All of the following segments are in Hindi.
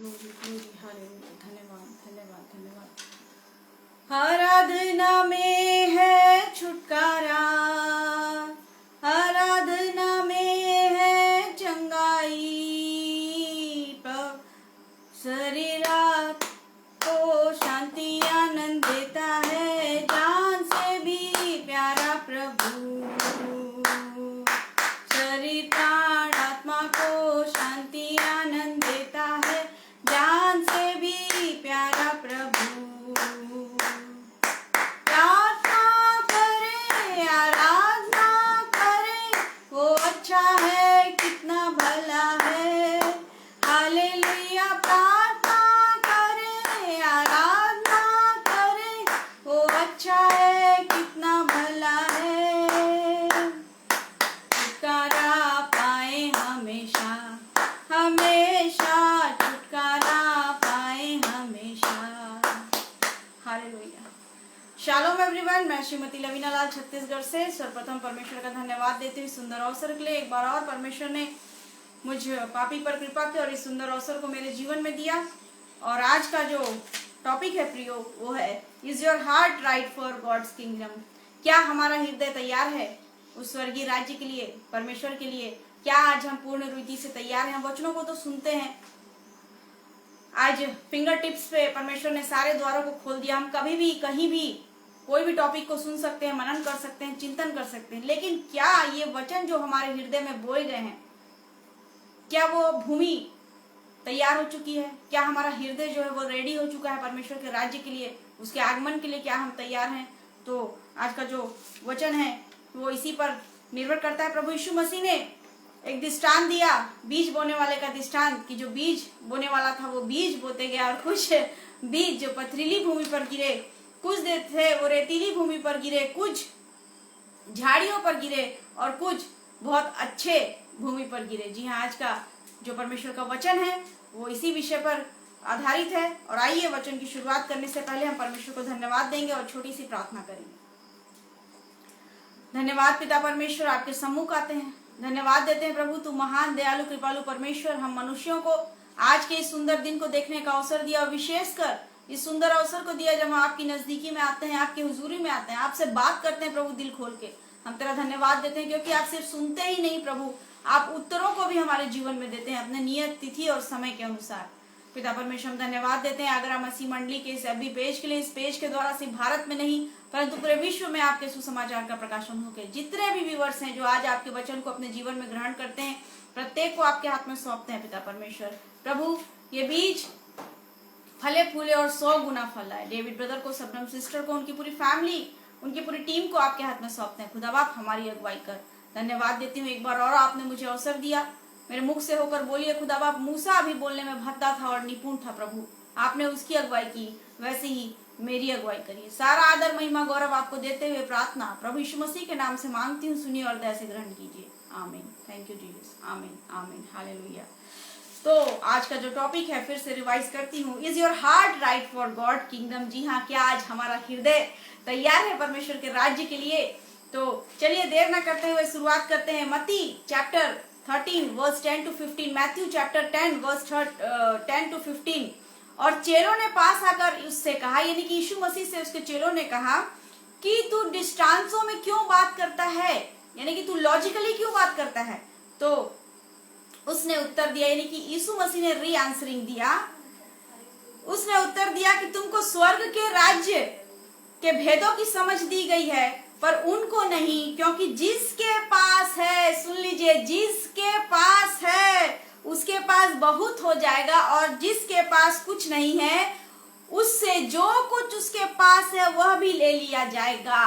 Glory glory hallelujah. धन्यवाद धन्यवाद धन्यवाद। आराधना में है छुटकारा, आराधना में है चंगाई, शरीर को शांति आनंद देता है, जान से भी प्यारा प्रभु। शरीर प्राण आत्मा को शांति आनंद देता है, जान से भी प्यारा प्रभु। प्रार्थना करें, आराधना करें, वो अच्छा है, कितना भला है। हालेलुया। प्रार्थना करें, आराधना करें, वो अच्छा है, कितना भला है। छुटकारा पाए हमेशा, हमेशा छुटकारा पाए हमेशा। हालेलुया। शालोम एवरीवन, मैं श्रीमती लवीना लाल छत्तीसगढ़ से सर्वप्रथम परमेश्वर का धन्यवाद देती हूँ सुंदर अवसर के लिए। एक बार और परमेश्वर ने मुझ पापी पर कृपा की और इस सुंदर अवसर को मेरे जीवन में दिया। और आज का जो टॉपिक है प्रियो, वो है is your heart right for God's kingdom. क्या हमारा हृदय तैयार है उस स्वर्गीय राज्य के लिए, परमेश्वर के लिए? क्या आज हम पूर्ण रीति से तैयार हैं? वचनों को तो सुनते हैं, आज फिंगर टिप्स पे परमेश्वर ने सारे द्वारों को खोल दिया। हम कभी भी कहीं भी कोई भी टॉपिक को सुन सकते हैं, मनन कर सकते हैं, चिंतन कर सकते हैं। लेकिन क्या ये वचन जो हमारे हृदय में बोए गए हैं, क्या वो भूमि तैयार हो चुकी है? क्या हमारा हृदय जो है वो रेडी हो चुका है परमेश्वर के राज्य के लिए, उसके आगमन के लिए? क्या हम तैयार हैं? तो आज का जो वचन है वो इसी पर निर्भर करता है। प्रभु यीशु मसीह ने एक दृष्टांत दिया, बीज बोने वाले का दृष्टांत, कि जो बीज बोने वाला था वो बीज बोते गया, और कुछ बीज जो पथरीली भूमि पर गिरे, कुछ थे वो रेतीली भूमि पर गिरे, कुछ झाड़ियों पर गिरे, और कुछ बहुत अच्छे भूमि पर गिरे। जी हाँ, आज का जो परमेश्वर का वचन है वो इसी विषय पर आधारित है। और आइए वचन की शुरुआत करने से पहले हम परमेश्वर को धन्यवाद देंगे और छोटी सी प्रार्थना करेंगे। धन्यवाद पिता परमेश्वर, आपके सम्मुख आते हैं, धन्यवाद देते हैं प्रभु, तू महान दयालु कृपालु परमेश्वर हम मनुष्यों को आज के इस सुंदर दिन को देखने का अवसर दिया, और विशेषकर इस सुंदर अवसर को दिया जब हम आपकी नजदीकी में आते हैं, आपकी हुजूरी में आते हैं, आपसे बात करते हैं प्रभु दिल खोल के। हम तेरा धन्यवाद देते हैं क्योंकि आप सिर्फ सुनते ही नहीं प्रभु, आप उत्तरों को भी हमारे जीवन में देते हैं अपने नियत तिथि और समय के अनुसार। पिता परमेश्वर हम धन्यवाद देते हैं आगरा मसीह मंडली के इस अभी पेज के लिए। इस पेज के द्वारा सिर्फ भारत में नहीं परंतु पूरे विश्व में आपके सुसमाचार का प्रकाशन हो के जितने भी व्यूअर्स हैं जो आज आपके वचन को अपने जीवन में ग्रहण करते हैं, प्रत्येक को आपके हाथ में सौंपते हैं पिता परमेश्वर। प्रभु ये बीज फले फूले और 100 गुना फल लाए। डेविड ब्रदर को, सबनम सिस्टर को, उनकी पूरी फैमिली, उनकी पूरी टीम को आपके हाथ में सौंपते हैं। खुदा बाप हमारी अगुवाई कर। धन्यवाद देती हूँ एक बार और आपने मुझे अवसर दिया, मेरे मुख से होकर बोलिए खुदा बाप। मूसा अभी बोलने में भद्दा था और निपुण था प्रभु, आपने उसकी अगुवाई की, वैसे ही मेरी अगुवाई करिए। सारा आदर महिमा गौरव आपको देते हुए प्रार्थना प्रभु यीशु मसीह के नाम से मांगती हूँ, सुनिए और दया से ग्रहण कीजिए। आमीन। Thank you Jesus. आमीन आमीन हालेलुया। तो आज का जो टॉपिक है फिर से रिवाइज करती हूँ, is your heart right for God kingdom. जी हाँ, क्या आज हमारा हृदय तैयार है परमेश्वर के राज्य के लिए? तो चलिए देर न करते हुए शुरुआत करते हैं। मत्ती chapter 13 verse 10 to 15, Matthew chapter 10 verse 10 to 15। और चेलों ने पास आकर उससे कहा, यानी कि यीशु मसीह से उसके चेलों ने कहा कि तू दृष्टांतों में क्यों बात करता है, यानी कि तू लॉजिकली क्यों बात करता है? तो उसने उत्तर दिया, यानी कि यीशु मसीह ने री आंसरिंग दिया, उसने उत्तर दिया कि तुमको स्वर्ग के राज्य के भेदों की समझ दी गई है पर उनको नहीं, क्योंकि जिसके पास है, सुन लीजिए, जिसके पास है उसके पास बहुत हो जाएगा, और जिसके पास कुछ नहीं है उससे जो कुछ उसके पास है वह भी ले लिया जाएगा।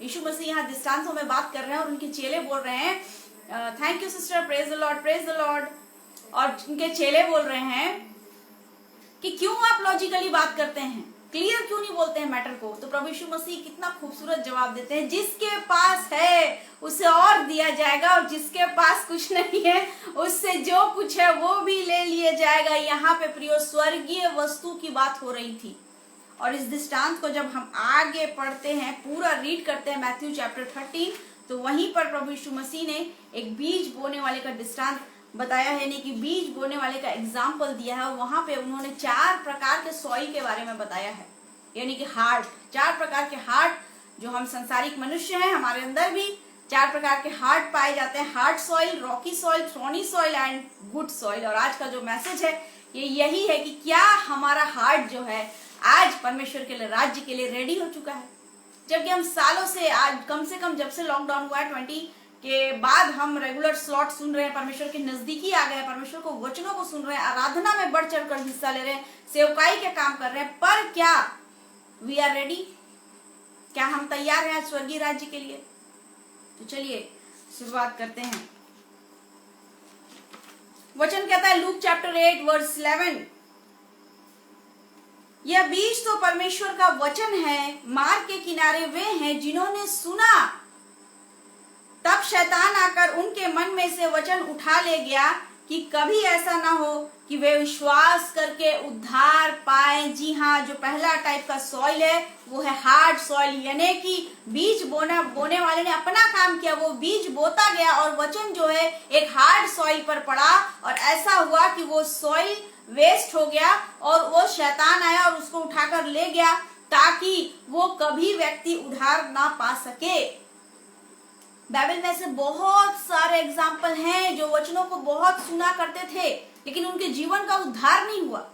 यीशु मसीह यहाँ दृष्टांतों में बात कर रहे हैं और उनके चेले बोल रहे हैं, thank you sister, praise the Lord, praise the Lord. और उनके चेले बोल रहे हैं कि क्यों आप लॉजिकली बात करते हैं, क्लियर क्यों नहीं बोलते हैं मैटर को? तो प्रभु यीशु मसीह कितना खूबसूरत जवाब देते हैं, जिसके पास है उसे और दिया जाएगा, और जिसके पास कुछ नहीं है उससे जो कुछ है वो भी ले लिया जाएगा। यहाँ पे प्रियो स्वर्गीय वस्तु की बात हो रही थी। और इस दृष्टांत को जब हम आगे पढ़ते हैं, पूरा रीड करते हैं मैथ्यू चैप्टर 13, तो वहीं पर प्रभु यीशु मसीह ने एक बीज बोने वाले का दृष्टांत बताया है, यानी कि बीज बोने वाले का एग्जाम्पल दिया है, और वहां पे उन्होंने 4 प्रकार के सॉइल के बारे में बताया है, यानी कि हार्ट, 4 प्रकार के हार्ट, जो हम संसारिक मनुष्य हैं हमारे अंदर भी 4 प्रकार के हार्ट पाए जाते हैं, hard soil, Rocky soil, thorny soil and good soil. और आज का जो मैसेज है ये यही है कि क्या हमारा हार्ट जो है आज परमेश्वर के लिए, राज्य के लिए रेडी हो चुका है। जबकि हम सालों से, आज कम से कम जब से लॉकडाउन हुआ है 20 के बाद, हम रेगुलर स्लॉट सुन रहे हैं, परमेश्वर के नजदीकी आ गए हैं, परमेश्वर को वचनों को सुन रहे हैं, आराधना में बढ़ चढ़ कर हिस्सा ले रहे हैं, सेवकाई के काम कर रहे हैं, पर क्या वी आर रेडी? क्या हम तैयार हैं स्वर्गीय राज्य के लिए? तो चलिए शुरुआत करते हैं। वचन कहता है लूक चैप्टर 8 वर्स 11, यह बीज तो परमेश्वर का वचन है, मार्ग के किनारे वे हैं जिन्होंने सुना, तब शैतान आकर उनके मन में से वचन उठा ले गया कि कभी ऐसा ना हो कि वे विश्वास करके उद्धार पाए। जी हाँ, जो पहला टाइप का सॉइल है वो है हार्ड सॉइल, यानी कि बीज बोने वाले ने अपना काम किया, वो बीज बोता गया और वचन जो है एक हार्ड सॉइल पर पड़ा, और ऐसा हुआ कि वो सॉइल वेस्ट हो गया और वो शैतान आया और उसको उठाकर ले गया, ताकि वो कभी व्यक्ति उद्धार ना पा सके। बाइबल में से बहुत सारे एग्जाम्पल हैं जो वचनों को बहुत सुना करते थे, लेकिन उनके जीवन का उद्धार नहीं हुआ,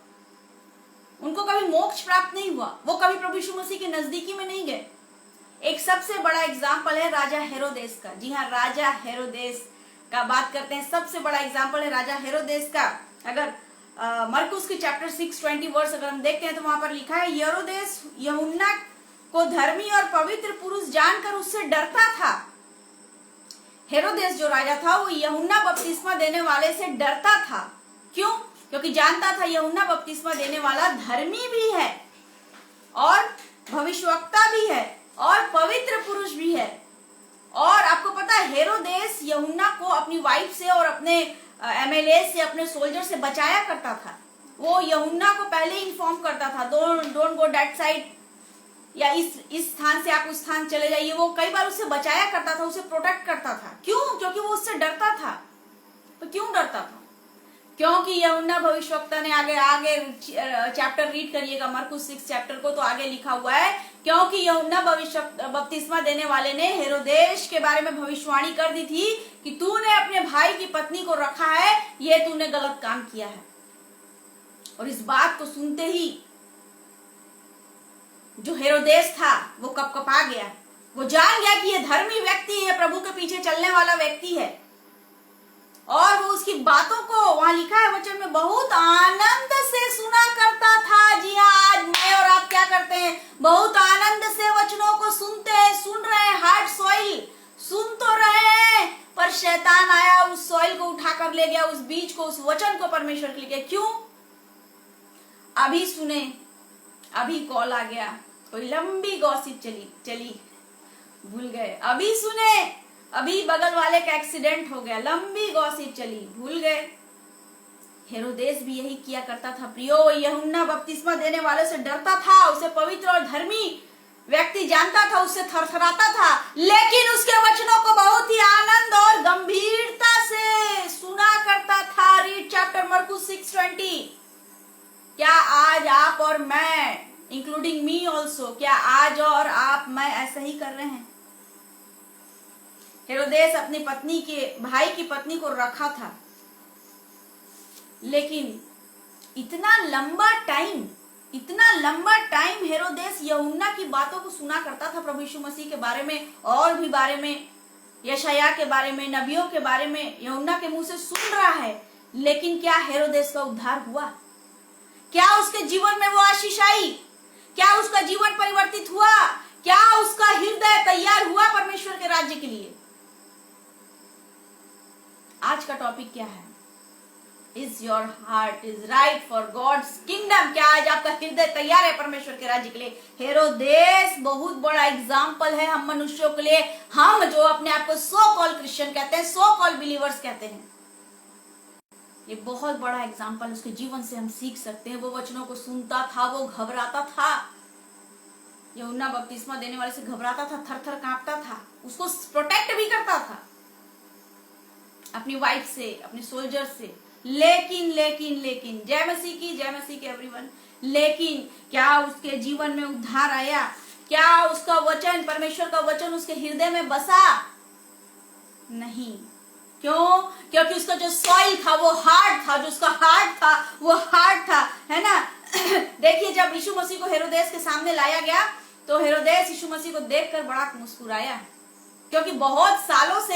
उनको कभी मोक्ष प्राप्त नहीं हुआ, वो कभी प्रभु यीशु मसीह के नजदीकी में नहीं गए। एक सबसे बड़ा एग्जाम्पल है राजा हेरोदेस का। जी हाँ, राजा हेरोदेस का बात करते हैं, सबसे बड़ा एग्जाम्पल है राजा हेरोदेस का। अगर मरकुस की चैप्टर 6:20 वर्स अगर हम देखते हैं तो वहां पर लिखा है, हेरोदेस यूहन्ना को धर्मी और पवित्र पुरुष जानकर उससे डरता था। हेरोदेस जो राजा था वो यूहन्ना बपतिस्मा देने वाले से डरता था। क्यों? क्योंकि जानता था यूहन्ना बपतिस्मा देने वाला धर्मी भी है और भविष्यवक्ता भी है और पवित्र पुरुष भी है। और आपको पता है हेरोदेस यूहन्ना को अपनी वाइफ से और अपने एमएलए से, अपने सोल्जर से बचाया करता था। वो यूहन्ना को पहले इन्फॉर्म करता था, डोंट गो दैट साइड, या इस स्थान से आप उस स्थान चले जाइए। वो कई बार उसे बचाया करता था, उसे प्रोटेक्ट करता था। क्यों? क्योंकि वो उससे डरता था। तो क्यों डरता था? क्योंकि यूहन्ना भविष्यवक्ता ने आगे चैप्टर रीड करिएगा, मरकुस 6 चैप्टर को, तो आगे लिखा हुआ है, क्योंकि यूहन्ना बपतिस्मा देने वाले ने हेरोदेस के बारे में भविष्यवाणी कर दी थी कि तूने अपने भाई की पत्नी को रखा है, ये तूने गलत काम किया है। और इस बात को सुनते ही जो हेरोदेस था वो कपकपा गया, वो जान गया कि ये धर्मी व्यक्ति है, प्रभु के पीछे चलने वाला व्यक्ति है, और वो उसकी बातों को, वहां लिखा है वचन में, बहुत आनंद से सुना करता था। जी हाँ, आज मैं और आप क्या करते हैं? बहुत आनंद से वचनों को सुनते हैं, सुन रहे हैं, हार्ड सॉइल सुन तो रहे हैं, पर शैतान आया, उस सॉइल को उठाकर ले गया, उस बीज को, उस वचन को परमेश्वर के लिए। क्यों? अभी सुने, अभी कॉल आ गया, कोई लंबी गॉसिप चली, भूल गए। अभी सुने, अभी बगल वाले का एक्सीडेंट हो गया, लंबी गॉसिप चली, भूल गए। हेरोदेस भी यही किया करता था प्रियो, यूहन्ना बपतिस्मा देने वाले से डरता था, उसे पवित्र और धर्मी व्यक्ति जानता था, उससे थरथराता था, लेकिन उसके वचनों को बहुत ही आनंद और गंभीरता से सुना करता था। रीड चैप्टर मरकुस 6:20। क्या आज आप और मैं, इंक्लूडिंग मी ऑल्सो, क्या आज और आप मैं ऐसा ही कर रहे हैं? हेरोदेस अपनी पत्नी के, भाई की पत्नी को रखा था, लेकिन इतना लंबा टाइम हेरोदेस यूहन्ना की बातों को सुना करता था, प्रभु यीशु मसीह के बारे में और भी बारे में, यशायाह के बारे में, नबियों के बारे में यूहन्ना के मुंह से सुन रहा है, लेकिन क्या हेरोदेस का उद्धार हुआ? क्या उसके जीवन में वो आशीष आई? क्या उसका जीवन परिवर्तित हुआ? क्या उसका हृदय तैयार हुआ परमेश्वर के राज्य के लिए? आज का टॉपिक क्या है? Is your heart is right for God's kingdom? क्या आज आपका हृदय तैयार है परमेश्वर के राज्य के लिए? हेरोदेस बहुत बड़ा एग्जाम्पल है हम मनुष्यों के लिए, हम जो अपने आप को सो कॉल क्रिश्चियन कहते हैं, सो कॉल बिलीवर्स कहते हैं। ये बहुत बड़ा एग्जाम्पल, उसके जीवन से हम सीख सकते हैं। वो वचनों को सुनता था, वो घबराता था, यूहन्ना बपतिस्मा देने वाले से घबराता था, थर थर कांपता था, उसको प्रोटेक्ट भी करता था। अपनी वाइफ से, अपने सोल्जर से। लेकिन लेकिन लेकिन जय मसीह की एवरीवन। लेकिन क्या उसके जीवन में उद्धार आया? क्या उसका वचन, परमेश्वर का वचन उसके हृदय में बसा? नहीं। क्यों? क्योंकि उसका जो सॉइल था वो हार्ड था, जो उसका हार्ट था वो हार्ड था, है ना। देखिए, जब यीशु मसीह को हेरोदेस के सामने लाया गया तो हेरोदेस यीशु मसीह को देखकर बड़ा मुस्कुराया, क्योंकि बहुत सालों से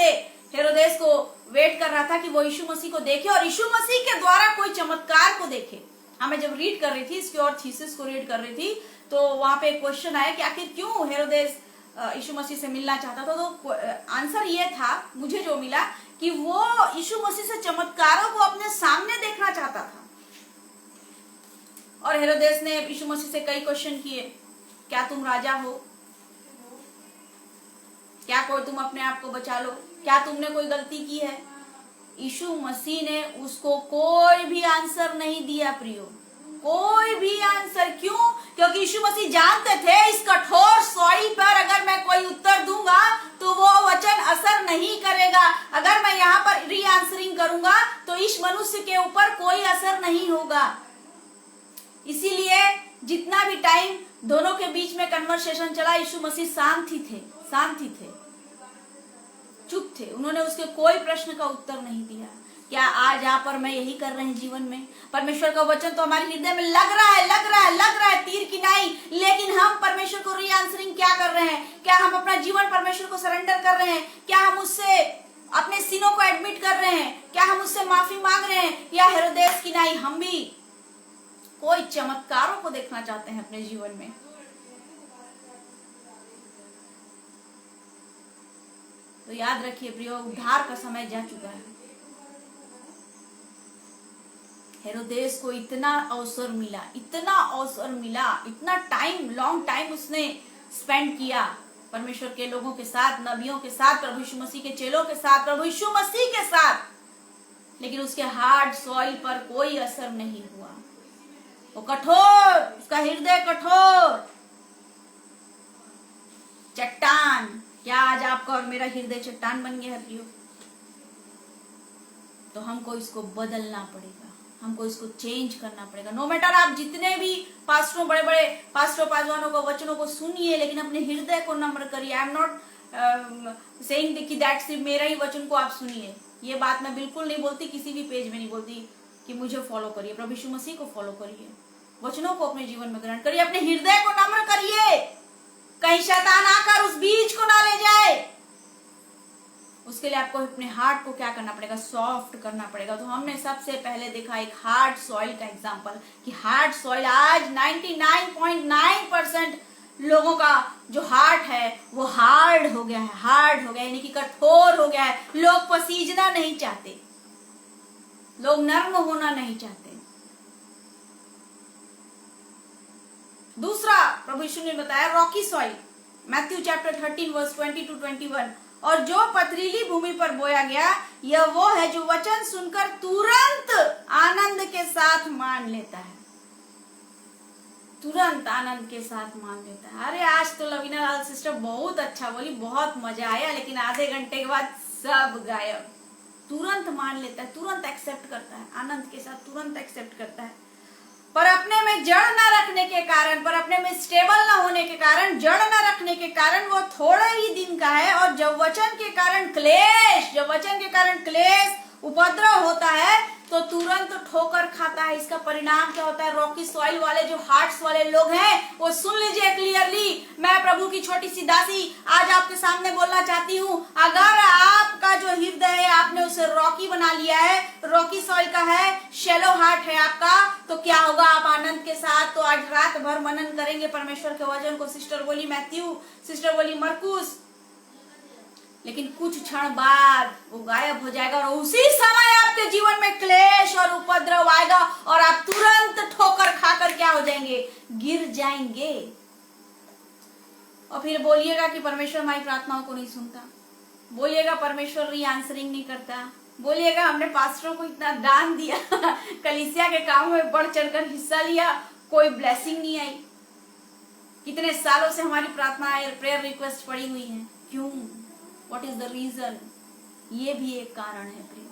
हेरोदेस को वेट कर रहा था कि वो यीशु मसीह को देखे और यीशु मसीह के द्वारा कोई चमत्कार को देखे। मैं जब रीड कर रही थी इसकी और थीसिस को रीड कर रही थी तो वहां पे एक क्वेश्चन आया कि आखिर क्यों हेरोदेस यीशु मसीह से मिलना चाहता था। तो आंसर ये था मुझे जो मिला कि वो यीशु मसीह से चमत्कारों को अपने सामने देखना चाहता था। और हेरोदेस ने यीशु मसीह से कई क्वेश्चन किए, क्या तुम राजा हो? क्या कोई तुम अपने आप को बचा लो? क्या तुमने कोई गलती की है? यीशु मसीह ने उसको कोई भी आंसर नहीं दिया प्रियो, कोई भी आंसर। क्यों? क्योंकि यीशु मसीह जानते थे इस कठोर सॉइल पर अगर मैं कोई उत्तर दूंगा तो वो वचन असर नहीं करेगा। अगर मैं यहाँ पर री आंसरिंग करूंगा तो इस मनुष्य के ऊपर कोई असर नहीं होगा। इसीलिए जितना भी टाइम दोनों के बीच में कन्वर्सेशन चला, यीशु मसीह शांत ही थे, चुप थे। उन्होंने उसके कोई प्रश्न का उत्तर नहीं दिया। क्या आज यहाँ पर मैं यही कर रहे हैं जीवन में? परमेश्वर का वचन तो हमारे हृदय में लग रहा है तीर की नाई, लेकिन हम परमेश्वर को री आंसरिंग क्या कर रहे हैं? क्या हम अपना जीवन परमेश्वर को सरेंडर कर रहे हैं? क्या हम उससे अपने सिनों को एडमिट कर रहे हैं? क्या हम उससे माफी मांग रहे हैं? या हेरोदेस की नाई हम भी कोई चमत्कारों को देखना चाहते हैं अपने जीवन में? तो याद रखिए प्रियो, उद्धार का समय जा चुका है। हेरोदेस को इतना अवसर मिला, इतना टाइम, लॉन्ग टाइम उसने स्पेंड किया परमेश्वर के लोगों के साथ, नबियों के साथ, प्रभु यीशु मसीह के चेलों के साथ, प्रभु यीशु मसीह के साथ, लेकिन उसके हार्ड सॉइल पर कोई असर नहीं हुआ। वो कठोर, उसका हृदय कठोर, चट्टान। क्या आज आपका और मेरा हृदय चट्टान बन गया है प्रियो? तो हमको इसको बदलना पड़ेगा, हमको इसको चेंज करना पड़ेगा। नो मैटर आप जितने भी पास्टरों, बड़े बड़े पास्टरों पासवानों को वचनों को सुनिए, लेकिन अपने हृदय को नम्र करिए। आई एम नॉट सेइंग कि दैट सिर्फ मेरा ही वचन को आप सुनिए। ये बात मैं बिल्कुल नहीं बोलती, किसी भी पेज में नहीं बोलती कि मुझे फॉलो करिए। प्रभु यीशु मसीह को फॉलो करिए, वचनों को अपने जीवन में ग्रहण करिए, अपने हृदय को नम्र करिए। कहीं शैतान आकर उस बीज को ना ले जाए। उसके लिए आपको अपने हार्ट को क्या करना पड़ेगा? सॉफ्ट करना पड़ेगा। तो हमने सबसे पहले देखा एक हार्ड सॉइल का एग्जांपल, कि हार्ड सॉइल आज 99.9% लोगों का जो हार्ट है वो हार्ड हो गया है, यानी कि कठोर हो गया है। लोग पसीजना नहीं चाहते, लोग नर्म होना नहीं चाहते। दूसरा प्रभु यीशु ने बताया rocky soil, Matthew chapter 13 verse 20 to 21। और जो पथरीली भूमि पर बोया गया, यह वो है जो वचन सुनकर तुरंत आनंद के साथ मान लेता है, तुरंत आनंद के साथ मान लेता है। अरे आज तो लवीना लाल सिस्टर बहुत अच्छा बोली, बहुत मजा आया, लेकिन आधे घंटे के बाद सब गायब। तुरंत मान लेता है, तुरंत एक्सेप्ट करता है, आनंद के साथ तुरंत एक्सेप्ट करता है। पर अपने में जड़ न रखने के कारण, पर अपने में स्टेबल न होने के कारण, जड़ न रखने के कारण वो थोड़े ही दिन का है। और जब वचन के कारण क्लेश, उपद्रव होता है तो तुरंत ठोकर खाता है। इसका परिणाम क्या होता है? रॉकी सॉइल वाले जो हार्ट्स वाले लोग हैं वो सुन लीजिए क्लियरली। मैं प्रभु की छोटी सी दासी आज आपके सामने बोलना चाहती हूँ, अगर आपका जो हृदय है आपने उसे रॉकी बना लिया है, रॉकी सॉइल का है, शैलो हार्ट है आपका, तो क्या होगा? आप आनंद के साथ तो आज रात भर मनन करेंगे परमेश्वर के वचन को। सिस्टर बोली मैथ्यू, सिस्टर बोली मरकुस, लेकिन कुछ क्षण बाद वो गायब हो जाएगा और उसी समय आपके जीवन में क्लेश और उपद्रव आएगा और आप तुरंत ठोकर खाकर क्या हो जाएंगे? गिर जाएंगे। और फिर बोलिएगा कि परमेश्वर हमारी प्रार्थनाओं को नहीं सुनता, बोलिएगा परमेश्वर री आंसरिंग नहीं करता, बोलिएगा हमने पास्टरों को इतना दान दिया कलीसिया के काम में बढ़ चढ़कर हिस्सा लिया, कोई ब्लेसिंग नहीं आई। कितने सालों से हमारी प्रार्थना प्रेयर रिक्वेस्ट पड़ी हुई है, क्यों? What is the reason? ये भी एक कारण है प्रिय,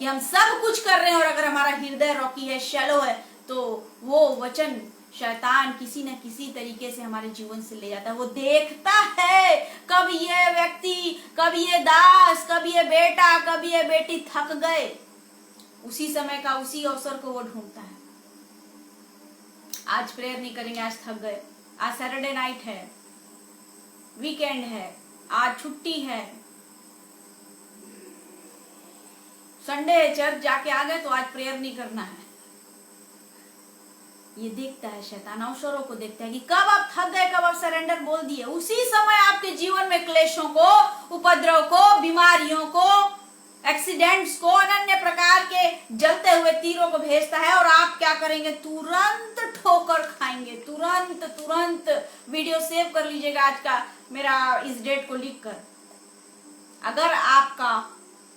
कि हम सब कुछ कर रहे हैं और अगर हमारा हृदय रॉकी है, शैलो है, तो वो वचन शैतान किसी न किसी तरीके से हमारे जीवन से ले जाता है। वो देखता है कब ये व्यक्ति, कब ये दास, कब ये बेटा, कब ये बेटी थक गए, उसी समय का, उसी अवसर को वो ढूंढता है। आज प्रेयर नहीं करेंगे, आज थक गए, आज सैटरडे नाइट है, वीकेंड है, आज छुट्टी है, संडे है, चर्च जाके आ गए तो आज प्रेयर नहीं करना है। ये देखता है शैतान, अवसरों को देखता है कि कब आप थक गए, कब आप सरेंडर बोल दिए, उसी समय आपके जीवन में क्लेशों को, उपद्रव को, बीमारियों को, एक्सीडेंट्स को, अन्य प्रकार के जलते हुए तीरों को भेजता है। और आप क्या करेंगे? तुरंत ठोकर खाएंगे, तुरंत तुरंत। वीडियो सेव कर लीजिएगा आज का मेरा, इस डेट को लिख कर। अगर आपका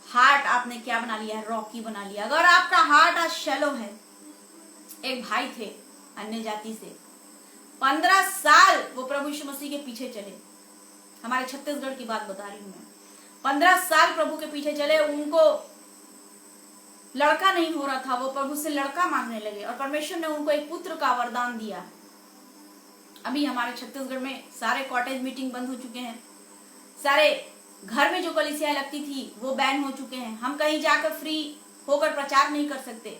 हार्ट आपने क्या बना लिया है? रॉकी बना लिया। अगर आपका हार्ट आज शैलो है, एक भाई थे अन्य जाति से, 15 साल वो प्रभु यीशु मसीह के पीछे चले। हमारे छत्तीसगढ़ की बात बता रही हूं मैं। 15 साल प्रभु के पीछे चले, उनको लड़का नहीं हो रहा था, वो प्रभु से लड़का मांगने लगे और परमेश्वर ने उनको एक पुत्र का वरदान दिया। अभी हमारे छत्तीसगढ़ में सारे कॉटेज मीटिंग बंद हो चुके हैं, सारे घर में जो कलीसियाएं लगती थी वो बैन हो चुके हैं। हम कहीं जाकर फ्री होकर प्रचार नहीं कर सकते।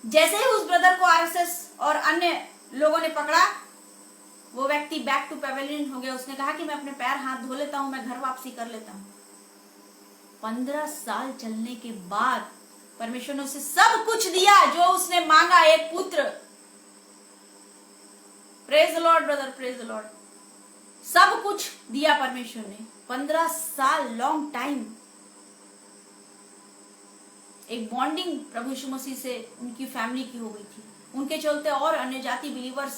जैसे ही उस ब्रदर को आरएसएस और अन्य लोगों ने पकड़ा, वो व्यक्ति बैक टू पेवेलियन हो गया। उसने कहा कि मैं अपने पैर हाथ धो लेता हूं, मैं घर वापसी कर लेता हूं। 15 साल चलने के बाद परमेश्वर ने उसे सब कुछ दिया जो उसने मांगा, एक पुत्र। Praise the Lord brother, praise the Lord. सब कुछ दिया परमेश्वर ने। 15 साल, लॉन्ग टाइम। एक बॉन्डिंग प्रभु यीशु मसीह से उनकी फैमिली की हो गई थी। उनके चलते और अन्य जाति बिलीवर्स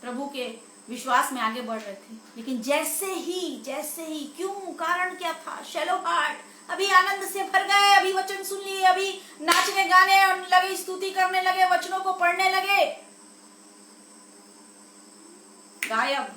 प्रभु के विश्वास में आगे बढ़ रहे थे। लेकिन जैसे ही क्यों, कारण क्या था? Shallow heart. अभी आनंद से भर गए, अभी वचन सुन लिए, अभी नाचने गाने लगे, स्तुति करने लगे, वचनों को पढ़ने लगे, गायब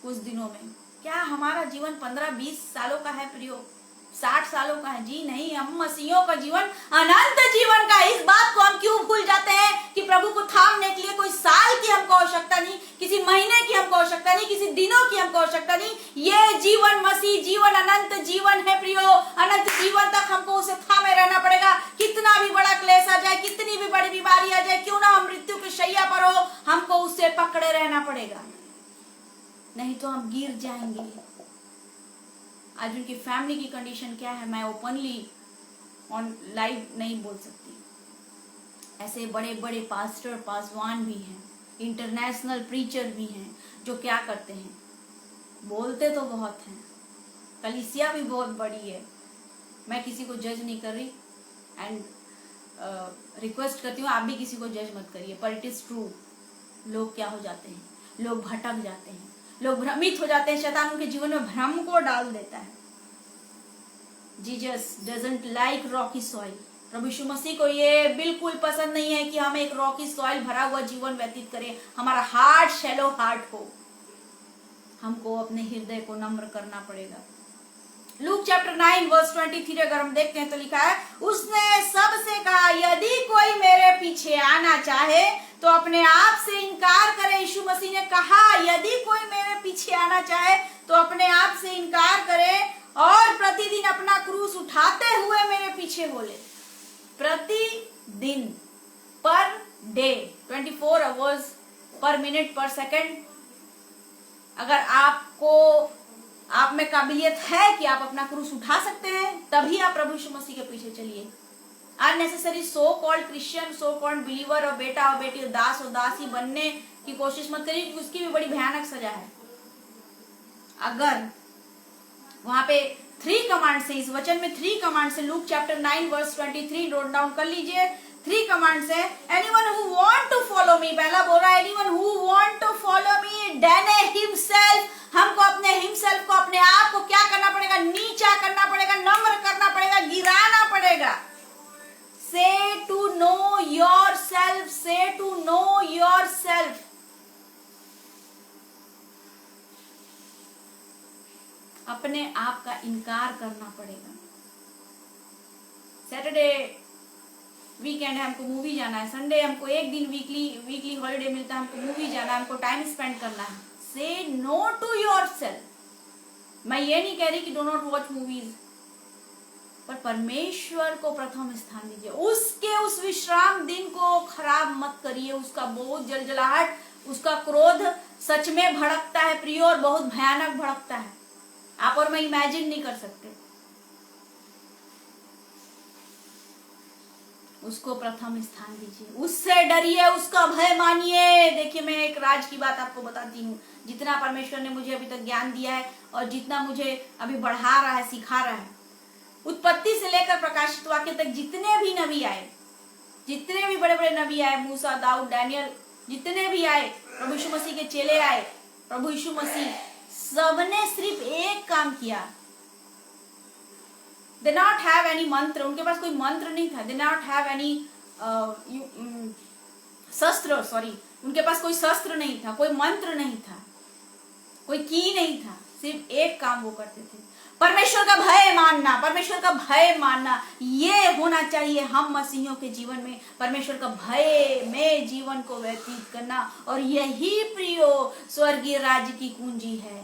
कुछ दिनों में। क्या हमारा जीवन 15-20 सालों का है प्रियो? 60 सालों का है? जी नहीं, हम मसीहों का जीवन अनंत जीवन का। इस बात को हम क्यों भूल जाते हैं कि प्रभु को थामने के लिए कोई साल की हमको आवश्यकता नहीं, किसी महीने की हमको आवश्यकता नहीं, किसी दिनों की हमको आवश्यकता नहीं। ये जीवन मसीह जीवन अनंत जीवन है प्रियो। अनंत जीवन तक हमको उसे थामे रहना पड़ेगा। कितना भी बड़ा क्लेश आ जाए, कितनी भी बड़ी बीमारी आ जाए, क्यों ना हम मृत्यु की शैया पर हो, हमको उससे पकड़े रहना पड़ेगा, नहीं तो हम गिर जाएंगे। आज उनकी फैमिली की कंडीशन क्या है मैं ओपनली ऑन लाइव नहीं बोल सकती। ऐसे बड़े बड़े पास्टर, पासवान भी हैं, इंटरनेशनल प्रीचर भी हैं, जो क्या करते हैं, बोलते तो बहुत हैं, कलीसिया भी बहुत बड़ी है। मैं किसी को जज नहीं कर रही एंड रिक्वेस्ट करती हूँ आप भी किसी को जज मत करिए, पर इट इज ट्रू। लोग क्या हो जाते हैं, लोग भटक जाते हैं, लोग भ्रमित हो जाते हैं। शैतान उनके जीवन में भ्रम को डाल देता है। Jesus doesn't like rocky soil. प्रभु यीशु मसीह को ये बिल्कुल पसंद नहीं है कि हम एक रॉकी सॉइल भरा हुआ जीवन व्यतीत करें। हमारा हार्ट शैलो हार्ट हो। हमको अपने हृदय को नम्र करना पड़ेगा। लूक चैप्टर 9 वर्स 23 अगर हम देखते हैं तो लिखा है, उसने सबसे कहा, यदि कोई मेरे पीछे आना चाहे तो अपने आप से इनकार करे। यीशु मसीह ने कहा यदि कोई मेरे पीछे आना चाहे तो अपने आप से इनकार करे और प्रतिदिन अपना क्रूस उठाते हुए मेरे पीछे बोले। प्रतिदिन, पर डे, 24 आवर्स, पर मिनट, पर सेकंड। अगर आप में काबिलियत है कि आप अपना क्रूस उठा सकते हैं, तभी आप प्रभु यीशु मसीह के पीछे चलिए। Unnecessary so called Christian, so called believer और बेटा और बेटी और दास और दासी बनने की कोशिश मत करिए, क्योंकि उसकी भी बड़ी भयानक सजा है। अगर वहां पे 3 कमांड से, इस वचन में 3 कमांड से, Luke chapter 9 verse 23 note down कर लीजिए। 3 कमांड है। Anyone who want to follow me, पहला बोल रहा है anyone who want to follow me deny himself. हमको अपने हिमसेल्फ को, अपने आप को क्या करना पड़ेगा? नीचा करना पड़ेगा, नम्र करना पड़ेगा, गिराना पड़ेगा। Say to know yourself, say to know yourself। अपने आप का इनकार करना पड़ेगा। सैटरडे वीकेंड है, हमको मूवी जाना है, संडे हमको एक दिन वीकली हॉलीडे मिलता है, हमको मूवी जाना है, हमको टाइम स्पेंड करना है। से नो टू योरसेल्फ। मैं ये नहीं कह रही कि डो नॉट वॉच मूवीज, पर परमेश्वर को प्रथम स्थान दीजिए। उसके उस विश्राम दिन को खराब मत करिए। उसका बहुत जलजलाहट, उसका क्रोध सच में भड़कता है प्रियो, और बहुत भयानक भड़कता है। आप और मैं इमेजिन नहीं कर सकते। उसको प्रथम स्थान दीजिए, उससे डरिए, उसका भय मानिए। देखिए, मैं एक राज की बात आपको बताती हूँ। जितना परमेश्वर ने मुझे अभी तक ज्ञान दिया है और जितना मुझे अभी बढ़ा रहा है, सिखा रहा है, उत्पत्ति से लेकर प्रकाशित वाक्य तक जितने भी नबी आए, जितने भी बड़े बड़े नबी आए, मूसा, दाऊद, डैनियल, जितने भी आए, प्रभु यीशु मसीह के चेले आए, प्रभु यीशु मसीह, सबने सिर्फ एक काम किया। दे नॉट हैव एनी मंत्र, उनके पास कोई मंत्र नहीं था। दे नॉट हैव एनी शस्त्र, सॉरी, उनके पास कोई शस्त्र नहीं था, कोई मंत्र नहीं था, कोई की नहीं था। सिर्फ एक काम वो करते थे, परमेश्वर का भय मानना। परमेश्वर का भय मानना ये होना चाहिए हम मसीहियों के जीवन में। परमेश्वर का भय में जीवन को व्यतीत करना, और यही प्रियो स्वर्गीय राज्य की कुंजी है।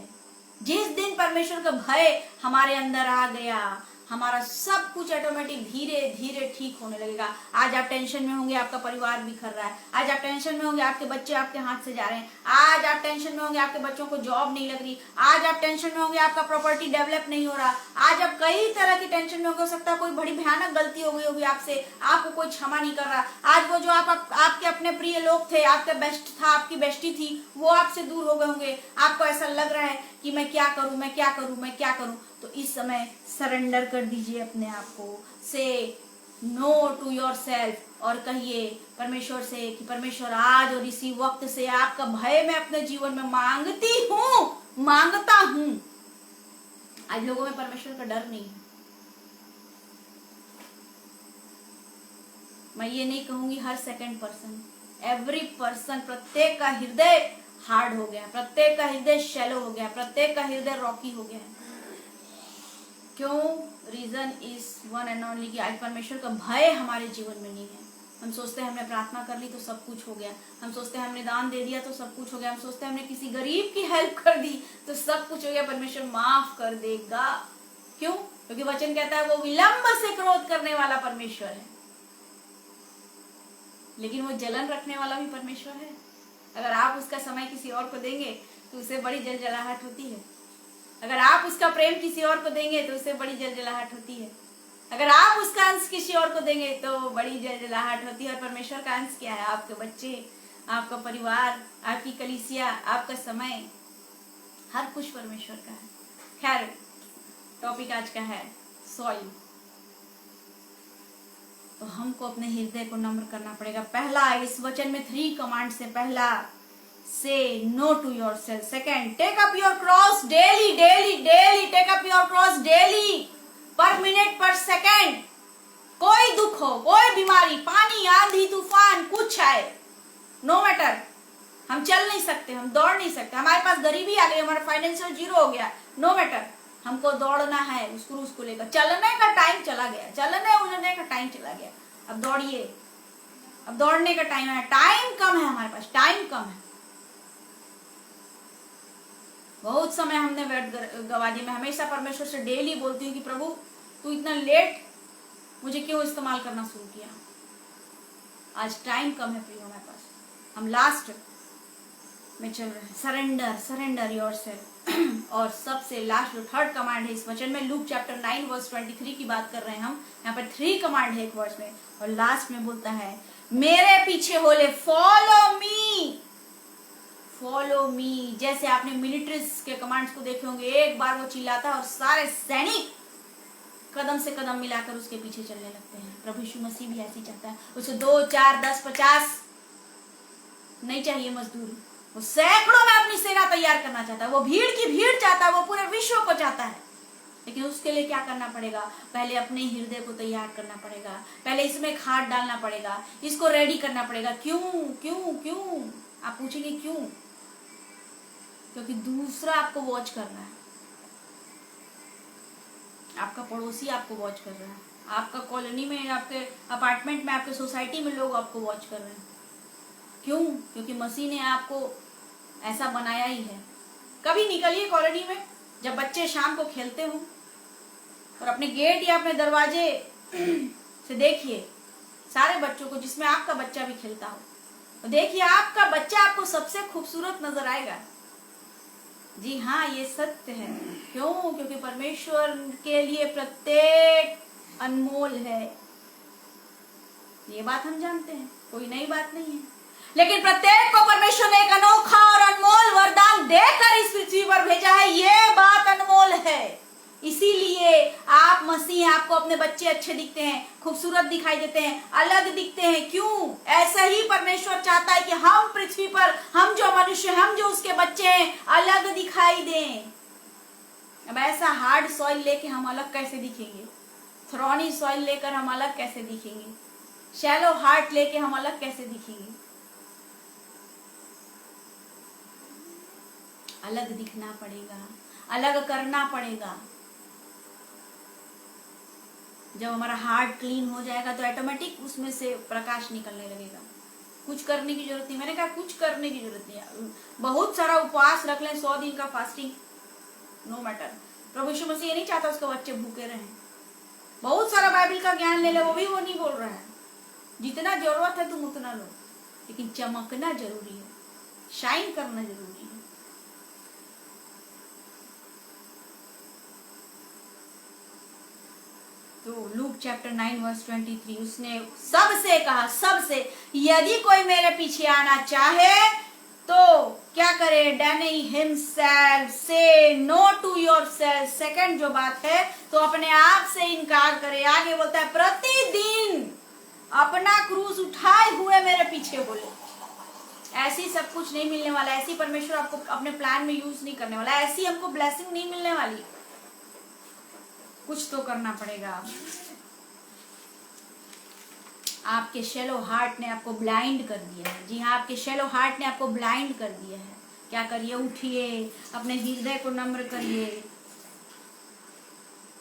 जिस दिन परमेश्वर का भय हमारे अंदर आ गया, हमारा सब कुछ ऑटोमेटिक धीरे धीरे ठीक होने लगेगा। आज आप टेंशन में होंगे, आपका परिवार बिखर रहा है। आज आप टेंशन में होंगे, आपके बच्चे आपके हाथ से जा रहे हैं। आज आप टेंशन में होंगे, आपके बच्चों को जॉब नहीं लग रही। आज आप टेंशन में होंगे, आपका प्रॉपर्टी डेवलप नहीं हो रहा। आज आप कई तरह की टेंशन में होंगे। हो सकता है कोई बड़ी भयानक गलती हो गई होगी आपसे, आपको कोई क्षमा नहीं कर रहा। आज वो जो आपके अपने प्रिय लोग थे, आपका बेस्ट था, आपकी बेस्टी थी, वो आपसे दूर हो गए होंगे। आपको ऐसा लग रहा है कि मैं क्या करूं, मैं क्या करूं, मैं क्या करूं। तो इस समय सरेंडर कर दीजिए अपने आप को। से नो टू योरसेल्फ, और कहिए परमेश्वर से कि परमेश्वर, आज और इसी वक्त से आपका भय मैं अपने जीवन में मांगती हूँ, मांगता हूँ। आज लोगों में परमेश्वर का डर नहीं है। मैं ये नहीं कहूंगी हर सेकंड पर्सन, एवरी पर्सन, प्रत्येक का हृदय हार्ड हो गया, प्रत्येक का हृदय शैलो हो गया, प्रत्येक का हृदय रॉकी हो गया। क्यों? Reason is one and only कि आज परमेश्वर का भय हमारे जीवन में नहीं है। हम सोचते हैं हमने प्रार्थना कर ली तो सब कुछ हो गया, हम सोचते हैं हमने दान दे दिया तो सब कुछ हो गया, हम सोचते हैं हमने किसी गरीब की हेल्प कर दी तो सब कुछ हो गया, परमेश्वर माफ कर देगा। क्यों? क्योंकि वचन कहता है वो विलंब से क्रोध करने वाला परमेश्वर है, लेकिन वो जलन रखने वाला भी परमेश्वर है। अगर आप उसका समय किसी और को देंगे तो उसे बड़ी जलजलाहट होती है। अगर आप उसका प्रेम किसी और को देंगे तो उसे बड़ी जलजलाहट होती है। अगर आप उसका अंश किसी और को देंगे तो बड़ी जलजलाहट होती है। और परमेश्वर का अंश क्या है? आपके बच्चे, आपका परिवार, आपकी कलीसिया, आपका समय, हर कुछ परमेश्वर का है। खैर, टॉपिक आज का है सॉइल। तो हमको अपने हृदय को नम्र करना पड़ेगा। पहला, इस वचन में 3 कमांड से पहला, say no to yourself. Second, take up your cross daily, daily, daily. Take up your cross daily, per minute, per second. कोई दुख हो, कोई बीमारी, पानी, आंधी, तूफान, कुछ आए, नो मैटर, हम चल नहीं सकते, हम दौड़ नहीं सकते, हमारे पास गरीबी आ गई, हमारा फाइनेंशियल जीरो हो गया, नो मैटर, हमको दौड़ना है उस क्रूज को लेकर। चलने का टाइम चला गया, चलने उलने का टाइम चला गया, अब दौड़िए, अब दौड़ने का टाइम है। टाइम कम है हमारे पास, टाइम कम है। बहुत समय हमने व्यर्थ गवा दिया। मैं हमेशा परमेश्वर से डेली बोलती हूँ कि प्रभु तू इतना लेट मुझे क्यों इस्तेमाल करना शुरू किया। आज टाइम कम है प्रियो हमारे पास, हम लास्ट में चल रहे हैं। Surrender, surrender yourself. और सबसे लास्ट जो 3rd कमांड है इस वचन में, लूक चैप्टर 9 वर्स 23 की बात कर रहे हैं हम। यहाँ पर 3 कमांड है एक वर्स में, और लास्ट में बोलता है मेरे पीछे हो ले, फॉलो मी, फॉलो मी। जैसे आपने मिलिट्रीज के कमांड्स को देखे होंगे, एक बार वो चिल्लाता है और सारे सैनिक कदम से कदम मिलाकर उसके पीछे चलने लगते हैं। प्रभु यीशु मसीह भी ऐसी चाहता है। उसे 2, 4, 10, 50 नहीं चाहिए मजदूर, वो सैकड़ों में अपनी सेना तैयार करना चाहता है। वो भीड़ की भीड़ चाहता है, वो पूरे विश्व को चाहता है। लेकिन उसके लिए क्या करना पड़ेगा? पहले अपने हृदय को तैयार करना पड़ेगा, पहले इसमें खाद डालना पड़ेगा, इसको रेडी करना पड़ेगा। क्यों क्यों क्यों? आप पूछेंगे क्यों? क्योंकि दूसरा आपको वॉच कर रहा है, आपका पड़ोसी आपको वॉच कर रहा है, आपका कॉलोनी में, आपके अपार्टमेंट में, आपके सोसाइटी में लोग आपको वॉच कर रहे हैं। क्यों? क्योंकि मसीह ने आपको ऐसा बनाया ही है। कभी निकलिए कॉलोनी में जब बच्चे शाम को खेलते हो और अपने गेट या अपने दरवाजे से देखिए सारे बच्चों को, जिसमें आपका बच्चा भी खेलता हो, तो देखिए आपका बच्चा आपको सबसे खूबसूरत नजर आएगा। जी हाँ, ये सत्य है। क्यों? क्योंकि परमेश्वर के लिए प्रत्येक अनमोल है। ये बात हम जानते हैं, कोई नई बात नहीं है। लेकिन प्रत्येक को परमेश्वर ने एक अनोखा और अनमोल वरदान देकर इस पृथ्वी पर भेजा है। ये बात अनमोल है। इसीलिए आप मसीह, आपको अपने बच्चे अच्छे दिखते हैं, खूबसूरत दिखाई देते हैं, अलग दिखते हैं। क्यों? ऐसा ही परमेश्वर चाहता है कि हम पृथ्वी पर, हम जो मनुष्य, हम जो उसके बच्चे हैं, अलग दिखाई दें। अब ऐसा हार्ड सॉइल लेके हम अलग कैसे दिखेंगे? थ्रॉनी सॉइल लेकर हम अलग कैसे दिखेंगे? शैलो हार्ट लेके हम अलग कैसे दिखेंगे? अलग दिखना पड़ेगा, अलग करना पड़ेगा। जब हमारा हार्ट क्लीन हो जाएगा तो ऑटोमेटिक उसमें से प्रकाश निकलने लगेगा। कुछ करने की जरूरत नहीं। मैंने कहा कुछ करने की जरूरत नहीं। बहुत सारा उपवास रख लें, 100 दिन का फास्टिंग, नो मैटर। प्रभु यीशु मसीह ये नहीं चाहता उसके बच्चे भूखे रहें। बहुत सारा बाइबल का ज्ञान ले ले, वो भी वो नहीं बोल रहा है। जितना जरूरत है तुम उतना लो, लेकिन चमकना जरूरी है, शाइन करना जरूरी है। तो लूक चैप्टर 9 वर्स 23, उसने सबसे कहा, सबसे, यदि कोई मेरे पीछे आना चाहे तो क्या करे? डेनी हिमसेल्फ, से नो टू योरसेल्फ। सेकंड जो बात है, तो अपने आप से इनकार करे। आगे बोलता है प्रतिदिन अपना क्रूस उठाए हुए मेरे पीछे बोले। ऐसी सब कुछ नहीं मिलने वाला। ऐसी परमेश्वर आपको अपने प्लान में यूज नहीं करने वाला। ऐसी हमको ब्लेसिंग नहीं मिलने वाली। कुछ तो करना पड़ेगा। आपके शैलो हार्ट ने आपको ब्लाइंड कर दिया है। जी हाँ, आपके शैलो हार्ट ने आपको ब्लाइंड कर दिया है। क्या करिए? उठिए, अपने हृदय को नम्र करिए।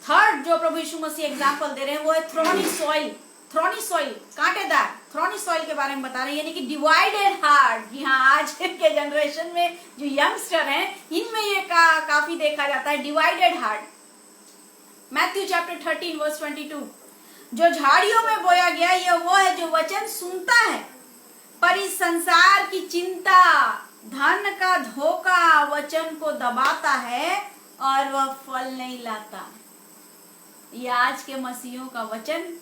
थर्ड जो प्रभु यीशु मसीह एग्जाम्पल दे रहे हैं वो है थ्रॉनी सॉइल। थ्रॉनी सॉइल, कांटेदार थ्रॉनी सॉइल के बारे में बता रहे हैं, यानी कि डिवाइडेड हार्ट। जी हाँ, आज के जनरेशन में जो यंगस्टर हैं, इनमें ये काफी देखा जाता है, divided heart. Matthew chapter 13 verse 22, जो झाड़ियों में बोया गया ये वो है जो वचन सुनता है, पर इस संसार की चिंता, धन का धोखा वचन को दबाता है और वह फल नहीं लाता। ये आज के मसीहों का वचन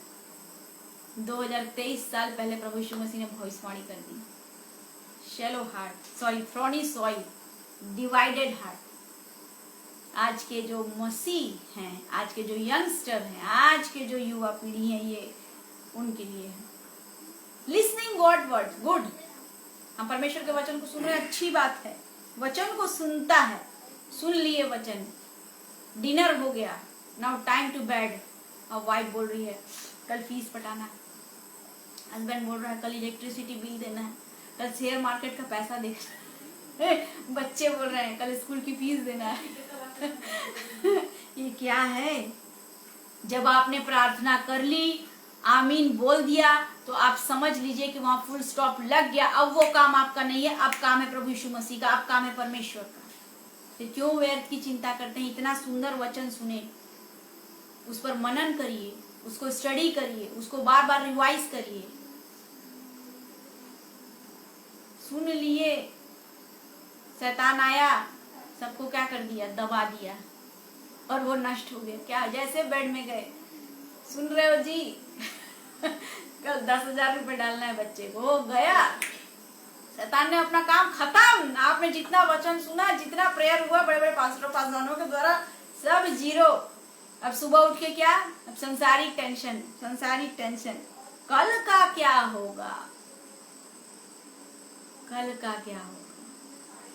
2023 साल पहले प्रभु यीशु मसीह ने भविष्यवाणी कर दी। Shallow heart, sorry thorny soil, divided heart. आज के जो मसीह हैं, आज के जो यंगस्टर हैं, आज के जो युवा पीढ़ी है, ये उनके लिए है। Listening God word, good. हम परमेश्वर के वचन को सुन रहे हैं, अच्छी बात है। वचन को सुनता है, सुन लिए वचन, डिनर हो गया, नाउ टाइम टू बेड। अब वाइफ बोल रही है कल फीस पटाना है, हस्बैंड बोल रहा है कल इलेक्ट्रिसिटी बिल देना है, कल शेयर मार्केट का पैसा देखना है, बच्चे बोल रहे हैं कल स्कूल की फीस देना है। ये क्या है? जब आपने प्रार्थना कर ली, आमीन बोल दिया, तो आप समझ लीजिए कि वहां फुल स्टॉप लग गया। अब वो काम आपका नहीं है, अब काम है प्रभु यीशु मसीह का, अब काम है परमेश्वर का। तो क्यों व्यर्थ की चिंता करते हैं? इतना सुंदर वचन सुने, उस पर मनन करिए, उसको स्टडी करिए, उसको बार बार रिवाइज करिए। सुन लिए, शैतान आया, सबको क्या कर दिया? दबा दिया और वो नष्ट हो गया। क्या? जैसे बेड में गए, सुन रहे हो जी कल 10,000 रुपए डालना है बच्चे को, हो गया, शैतान ने अपना काम खत्म। आपने जितना वचन सुना, जितना प्रेयर हुआ बड़े बड़े पासवानों के द्वारा, सब जीरो। अब सुबह उठ के क्या? अब संसारिक टेंशन, संसारिक टेंशन, कल का क्या होगा, कल का क्या होगा।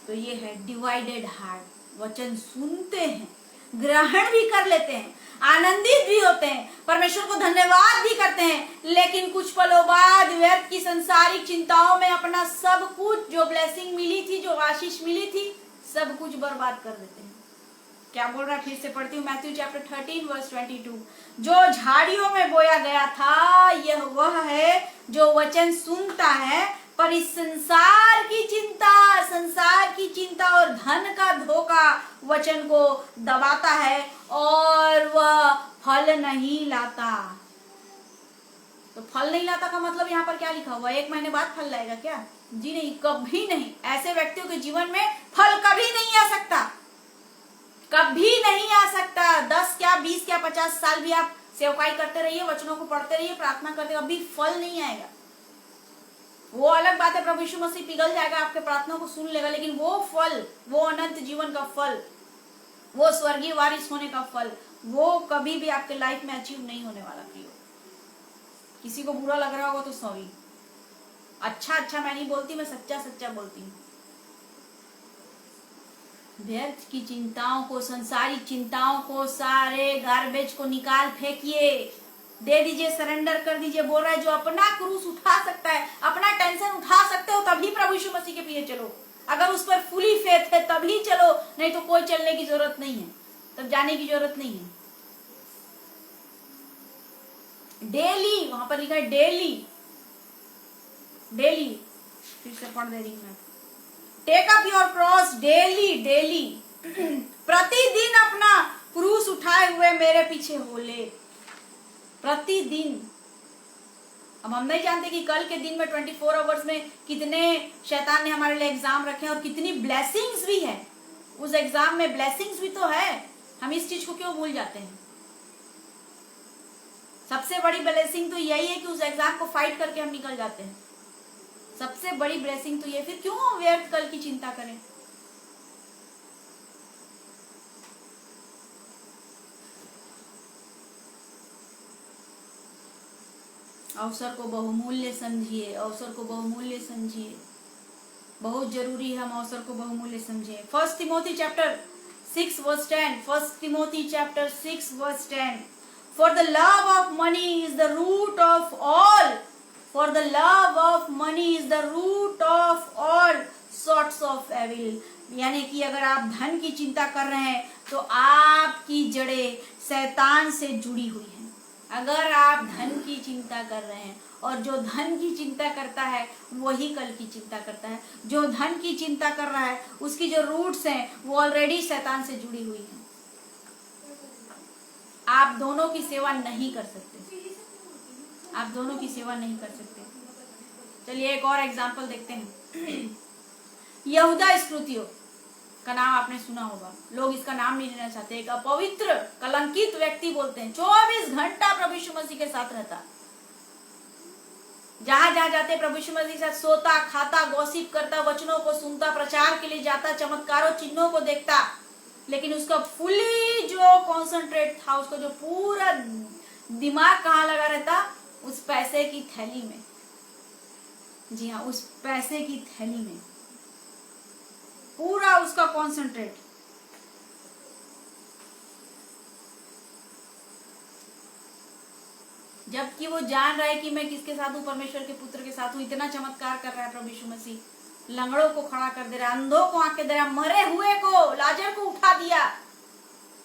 तो ये है डिवाइडेड हार्ट। वचन सुनते हैं, ग्रहण भी कर लेते हैं, आनंदित भी होते हैं, परमेश्वर को धन्यवाद भी करते हैं, लेकिन कुछ पलों बाद व्यर्थ की संसारिक चिंताओं में अपना सब कुछ, जो ब्लेसिंग मिली थी, जो आशीष मिली थी, सब कुछ बर्बाद कर देते हैं। क्या बोल रहा है, फिर से पढ़ती हूँ, मैथ्यू चैप्टर 13 वर्स 22। जो झाड़ियों में बोया गया था यह वह है जो वचन सुनता है, पर इस संसार की चिंता और धन का धोखा वचन को दबाता है और वह फल नहीं लाता। तो फल नहीं लाता का मतलब यहाँ पर क्या लिखा हुआ है, 1 महीने बाद फल लाएगा क्या? जी नहीं, कभी नहीं। ऐसे व्यक्तियों के जीवन में फल कभी नहीं आ सकता, कभी नहीं आ सकता। 10 क्या 20 क्या 50 साल भी आप सेवकाई करते रहिए, वचनों को पढ़ते रहिए, प्रार्थना करते रहिए, कभी फल नहीं आएगा। वो अलग बात है, प्रभु यीशु मसीह पिघल जाएगा, आपके प्रार्थना को सुन लेगा, लेकिन वो फल, वो अनंत जीवन का फल, वो स्वर्गीय वारिस होने का फल, वो कभी भी आपके लाइफ में अचीव नहीं होने वाला। किसी को बुरा लग रहा होगा तो सॉरी। अच्छा मैं नहीं बोलती, मैं सच्चा बोलती हूँ। व्यर्थ की चिंताओं को, संसारिक चिंताओं को, सारे गार्बेज को निकाल फेंकिए, दे दीजिए, सरेंडर कर दीजिए। बोल रहा है जो अपना क्रूस उठा सकता है, अपना टेंशन उठा सकते हो, तभी प्रभु यीशु मसीह के पीछे चलो। अगर उस पर फुली फेथ है तभी चलो, नहीं तो कोई चलने की जरूरत नहीं है, तब जाने की जरूरत नहीं है। डेली, वहां पर लिखा है डेली, फिर से पढ़ दे रही हूं मैं। Take up your cross daily, प्रतिदिन अपना क्रूस उठाए हुए मेरे पीछे हो ले, प्रतिदिन। अब हम नहीं जानते कि कल के दिन में 24 आवर्स में कितने शैतान ने हमारे लिए एग्जाम रखे हैं और कितनी ब्लेसिंग्स भी है। उस एग्जाम में ब्लेसिंग्स भी तो है, हम इस चीज को क्यों भूल जाते हैं? सबसे बड़ी ब्लेसिंग तो यही है कि उस एग्जाम को फाइट करके हम निकल जाते हैं। सबसे बड़ी ब्लेसिंग तो ये, फिर क्यों व्यर्थ कल की चिंता करें? अवसर को बहुमूल्य समझिए, अवसर को बहुमूल्य समझिए, बहुत जरूरी है हम अवसर को बहुमूल्य समझिए। 1 Timothy chapter 6 verse 10, 1 Timothy chapter 6 verse 10, For the love of money is the root of all. For the love of money is the root of all sorts of evil. यानी कि अगर आप धन की चिंता कर रहे हैं तो आपकी जड़ें शैतान से जुड़ी हुई हैं। अगर आप धन की चिंता कर रहे हैं, और जो धन की चिंता करता है वही कल की चिंता करता है। जो धन की चिंता कर रहा है उसकी जो रूट्स हैं वो ऑलरेडी शैतान से जुड़ी हुई हैं। आप दोनों की सेवा नहीं कर सकते, आप दोनों की सेवा नहीं कर सकते। चलिए एक और एग्जांपल देखते हैं। यहूदा इस्करियोती का नाम आपने सुना होगा, लोग इसका नाम नहीं लेना चाहते। एक अपवित्र कलंकित व्यक्ति बोलते हैं, 24 घंटा प्रभु यीशु मसीह के साथ रहता, जहां जहां जाते प्रभु यीशु मसीह के साथ सोता, खाता, गॉसिप करता, वचनों को सुनता, प्रचार के लिए जाता, चमत्कारों चिन्हों को देखता, लेकिन उसका फुली जो कॉन्सेंट्रेट था, उसका जो पूरा दिमाग कहाँ लगा रहता? उस पैसे की थैली में। जी हाँ, उस पैसे की थैली में पूरा उसका कॉन्सेंट्रेट। जबकि वो जान रहा है कि मैं किसके साथ हूँ, परमेश्वर के पुत्र के साथ हूँ। इतना चमत्कार कर रहा है प्रभु यीशु मसीह, लंगड़ों को खड़ा कर दे रहा है, अंधों को आंखें दे रहा है, मरे हुए को, लाजर को उठा दिया,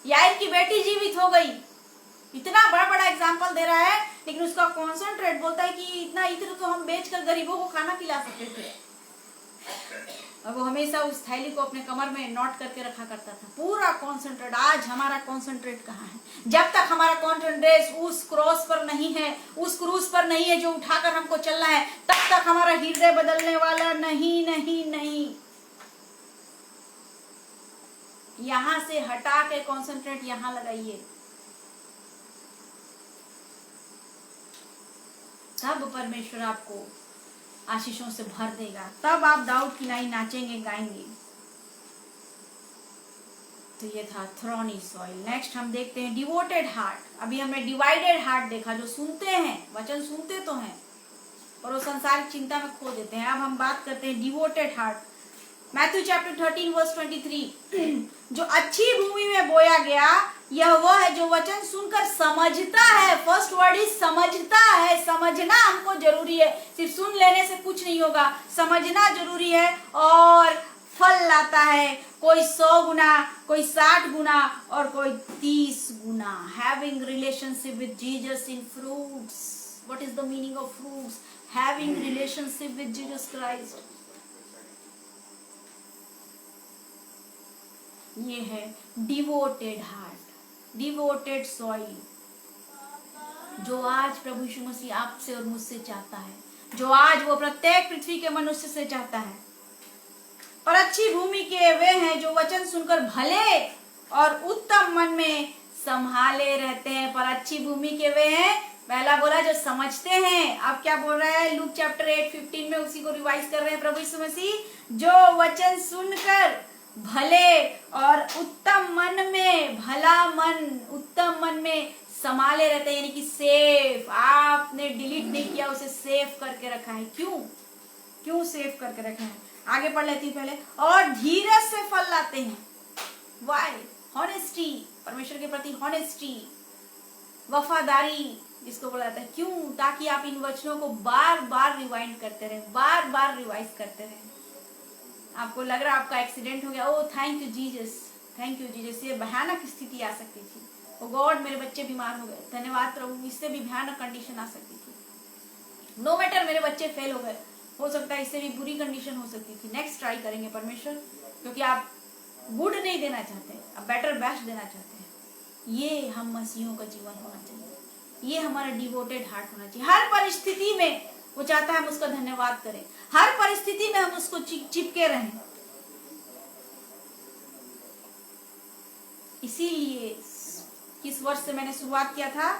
याईर की बेटी जीवित हो गई। इतना बड़ा बड़ा एग्जाम्पल दे रहा है, लेकिन उसका कॉन्सेंट्रेट बोलता है कि इतना इत्र तो हम बेचकर गरीबों को खाना खिला सकते थे। और वो हमेशा उस थैली को अपने कमर में नोट करके रखा करता था, पूरा कॉन्सेंट्रेट। आज हमारा कॉन्सेंट्रेट कहाँ है? जब तक हमारा कॉन्सेंट्रेट उस क्रॉस पर नहीं है, उस क्रूस पर नहीं है जो उठाकर हमको चलना है, तब तक हमारा हृदय बदलने वाला नहीं नहीं नहीं। यहां से हटा के कॉन्सेंट्रेट यहां लगाइए, तब परमेश्वर आपको आशीषों से भर देगा, तब आप दाऊद की नाई नाचेंगे, गाएंगे। तो ये था थ्रॉनी सॉइल। नेक्स्ट हम देखते हैं डिवोटेड हार्ट। अभी हमने डिवाइडेड हार्ट देखा, जो सुनते हैं, वचन सुनते तो हैं और वो संसारिक चिंता में खो देते हैं। अब हम बात करते हैं devoted heart. Matthew chapter 13 verse 23, जो अच्छी भूमि में बोया गया यह वह है जो वचन सुनकर समझता है। फर्स्ट वर्ड इज समझता है। समझना हमको जरूरी है, सिर्फ सुन लेने से कुछ नहीं होगा, समझना जरूरी है। और फल लाता फलाता है, कोई 100 गुना, कोई 60 गुना और कोई 30 गुना। Having relationship with Jesus in fruits. What is the meaning of fruits? Having relationship with Jesus Christ, ये है डिवोटेड हार्ट, डिवोटेड सॉइल, जो आज प्रभु यीशु मसीह आपसे और मुझसे चाहता है, जो आज वो प्रत्येक पृथ्वी के मनुष्य से चाहता है। पर अच्छी भूमि के वे हैं जो वचन सुनकर भले और उत्तम मन में संभाले रहते हैं। पर अच्छी भूमि के वे हैं, पहला बोला जो समझते हैं, अब क्या बोल रहा है लूक चैप्टर 8:15 में, उसी को रिवाइज कर रहे हैं प्रभु यीशु मसीह, जो वचन सुनकर भले और उत्तम मन में, भला मन, उत्तम मन में संभाले रहते हैं, यानी कि सेफ, आपने डिलीट नहीं किया, उसे सेव करके रखा है। क्यों सेव करके रखा है? आगे पढ़ लेती हूँ पहले। और धीरज से फल लाते हैं। वाई? हॉनेस्टी, परमेश्वर के प्रति हॉनेस्टी, वफादारी जिसको बोला जाता है। क्यों? ताकि आप इन वचनों को बार बार रिवाइंड करते रहे, बार बार रिवाइज करते रहे। आपको लग रहा है आपका एक्सीडेंट हो गया, oh thank you Jesus, thank you Jesus, ये भयानक स्थिति आ सकती थी, ओ गॉड मेरे बच्चे बीमार हो गए, धन्यवाद प्रभु, इससे भी भयानक कंडीशन आ सकती थी। नो मैटर मेरे बच्चे फेल हो गए, हो सकता है इससे भी बुरी कंडीशन हो सकती थी। नेक्स्ट ट्राई करेंगे परमेश्वर, क्योंकि आप गुड नहीं देना चाहते, आप बेटर बेस्ट देना चाहते हैं। ये हम मसीहों का जीवन होना चाहिए, ये हमारा डिवोटेड हार्ट होना चाहिए। हर परिस्थिति में वो चाहता है हम उसका धन्यवाद करें, हर परिस्थिति में हम उसको चिपके रहें। इसीलिए किस वर्ष से मैंने शुरुआत किया था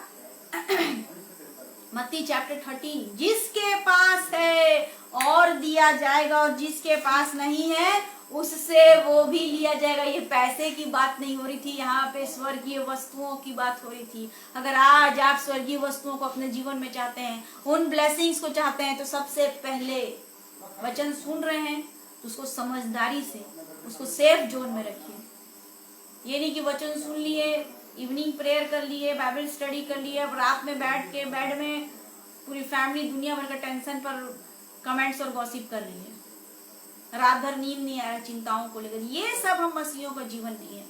मत्ती चैप्टर 13, जिसके पास है और दिया जाएगा और जिसके पास नहीं है उससे वो भी लिया जाएगा। ये पैसे की बात नहीं हो रही थी, यहाँ पे स्वर्गीय वस्तुओं की बात हो रही थी। अगर आज आप स्वर्गीय वस्तुओं को अपने जीवन में चाहते हैं, उन ब्लेसिंग्स को चाहते हैं, तो सबसे पहले वचन सुन रहे हैं तो उसको समझदारी से, उसको सेफ जोन में रखिए। ये नहीं कि वचन सुन लिए, इवनिंग प्रेयर कर लिए, बाइबल स्टडी कर लिए, अब रात में बैठ के बेड में पूरी फैमिली दुनिया भर का टेंशन पर कमेंट्स और गॉसिप कर रही है, रात भर नींद नहीं आ रहा चिंताओं को लेकर। ये सब हम मसीहों का जीवन नहीं है।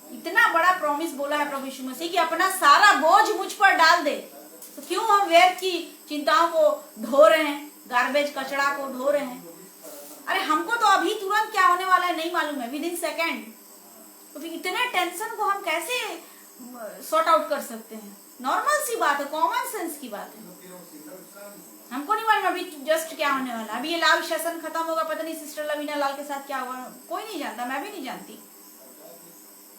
इतना बड़ा प्रॉमिस बोला है प्रभु यीशु मसीह कि अपना सारा बोझ मुझ पर डाल दे, तो क्यों हम व्यर्थ की चिंताओं को ढो रहे हैं, गार्बेज कचड़ा को ढो रहे हैं? अरे हमको तो अभी तुरंत क्या होने वाला है नहीं मालूम है, विद इन सेकेंड। तो फिर इतने टेंशन को हम कैसे सॉर्ट आउट कर सकते हैं? नॉर्मल सी बात है, कॉमन सेंस की बात है। हमको नहीं मालूम अभी जस्ट क्या होने वाला। अभी ये लाल सेशन खत्म होगा, पता नहीं सिस्टर लवीना लाल के साथ क्या होगा, कोई नहीं जानता, मैं भी नहीं जानती।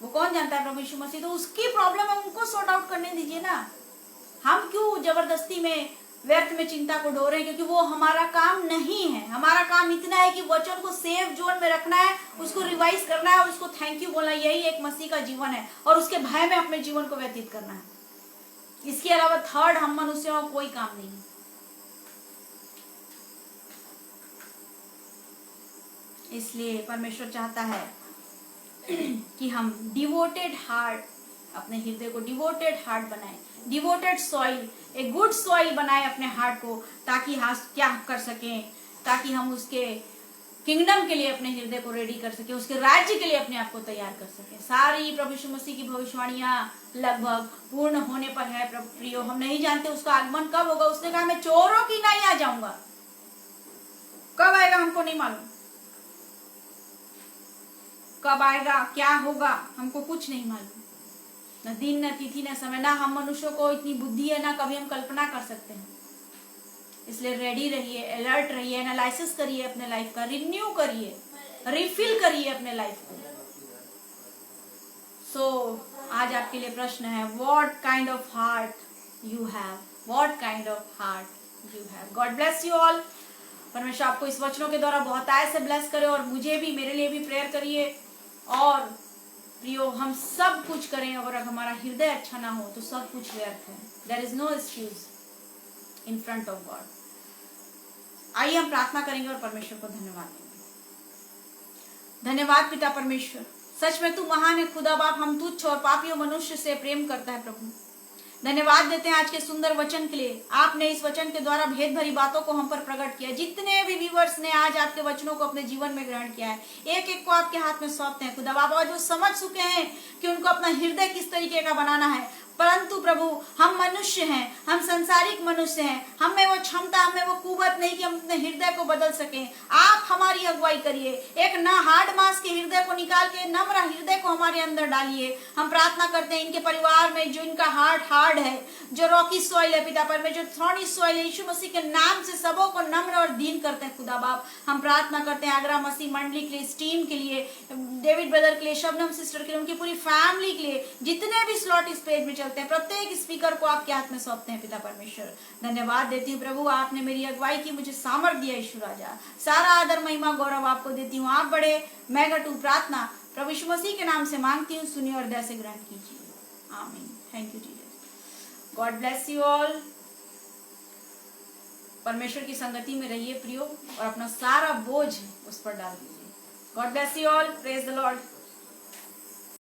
वो कौन जानता है? प्रभु यीशु मसीह। तो उसकी प्रॉब्लम है, उनको सॉर्ट आउट करने दीजिए ना। हम क्यों जबरदस्ती में व्यर्थ में चिंता को ढो रहे हैं? क्योंकि वो हमारा काम नहीं है। हमारा काम इतना है कि वचन को सेफ जोन में रखना है, उसको रिवाइज करना है, उसको थैंक यू बोलना। यही एक मसीह का जीवन है, और उसके भय में अपने जीवन को व्यतीत करना है। इसके अलावा थर्ड हम मनुष्यों का कोई काम नहीं है। इसलिए परमेश्वर चाहता है कि हम डिवोटेड हार्ट, अपने हृदय को डिवोटेड हार्ट बनाए, डिवोटेड सॉइल, एक गुड सॉइल बनाए अपने हार्ट को, ताकि हम क्या कर सकें, ताकि हम उसके किंगडम के लिए अपने हृदय को रेडी कर सके, उसके राज्य के लिए अपने आप को तैयार कर सके। सारी प्रभु यीशु मसीह की भविष्यवाणियां लगभग पूर्ण होने पर है। प्रियो, हम नहीं जानते उसका आगमन कब होगा। उसने कहा मैं चोरों की नहीं आ जाऊंगा, कब आएगा हमको नहीं मालूम, कब आएगा, क्या होगा, हमको कुछ नहीं मालूम। न दिन, न तिथि, न समय, ना हम मनुष्यों को इतनी बुद्धि है, ना कभी हम कल्पना कर सकते हैं। इसलिए रेडी रहिए, अलर्ट रहिए, एनालिसिस करिए अपने लाइफ का, रिन्यू करिए, रिफिल करिए अपने लाइफ को। आज आपके लिए प्रश्न है, what kind of heart you have, what kind of heart you have. God bless you all. परमेश्वर आपको इस वचनों के द्वारा बहुत आय से ब्लेस करे, और मुझे भी, मेरे लिए भी प्रेयर करिए। और प्रियो, हम सब कुछ करें, अगर हमारा हृदय अच्छा ना हो तो सब कुछ व्यर्थ है। There is no excuse in front of God. आइए हम प्रार्थना करेंगे और परमेश्वर को धन्यवाद देंगे। धन्यवाद पिता परमेश्वर, सच में तू महान है खुदा बाप। हम तुच्छ और पापियों मनुष्य से प्रेम करता है प्रभु। धन्यवाद देते हैं आज के सुंदर वचन के लिए। आपने इस वचन के द्वारा भेद भरी बातों को हम पर प्रकट किया। जितने भी व्यूअर्स ने आज आपके वचनों को अपने जीवन में ग्रहण किया है, एक एक को आपके हाथ में सौंपते हैं खुदा बाबा। जो समझ चुके हैं कि उनको अपना हृदय किस तरीके का बनाना है, परंतु प्रभु हम मनुष्य हैं, हम संसारिक मनुष्य हैं, हम में वो क्षमता, हमें वो कुवत नहीं कि हम अपने हृदय को बदल सकें। आप हमारी अगुवाई करिए, एक ना हार्ड मांस के हृदय को निकाल के नम्र हृदय को हमारे अंदर डालिए। हम प्रार्थना करते हैं इनके परिवार में जो इनका हार्ट हार्ड है, जो रॉकी सॉइल है पिता पर में, जो थ्रॉनी सॉइल है, यीशु मसीह के नाम से सबों को नम्र और दीन करते हैं खुदा बाप। हम प्रार्थना करते हैं आगरा मसीह मंडली के लिए, इस टीम के लिए, डेविड ब्रदर के लिए, शबनम सिस्टर के लिए, उनकी पूरी फैमिली के लिए, जितने भी स्लॉट इस पेज में चलते हैं, प्रत्येक स्पीकर को आपके हाथ में सौंपते हैं पिता परमेश्वर। धन्यवाद देती हूँ प्रभु, आपने मेरी अगुवाई की, मुझे सामर्थ दिया यीशु राजा। सारा आदर महिमा गौरव आपको देती हूँ। आप बड़े, मैं घटू। प्रार्थना प्रभु यीशु मसीह के नाम से मांगती हूँ, सुनिए और हृदय से ग्रहण कीजिए। आमीन। Thank you Jesus. God bless you all. परमेश्वर की संगति में रहिए प्रियो, और अपना सारा बोझ उस पर डाल दीजिए। God bless you all. Praise the Lord.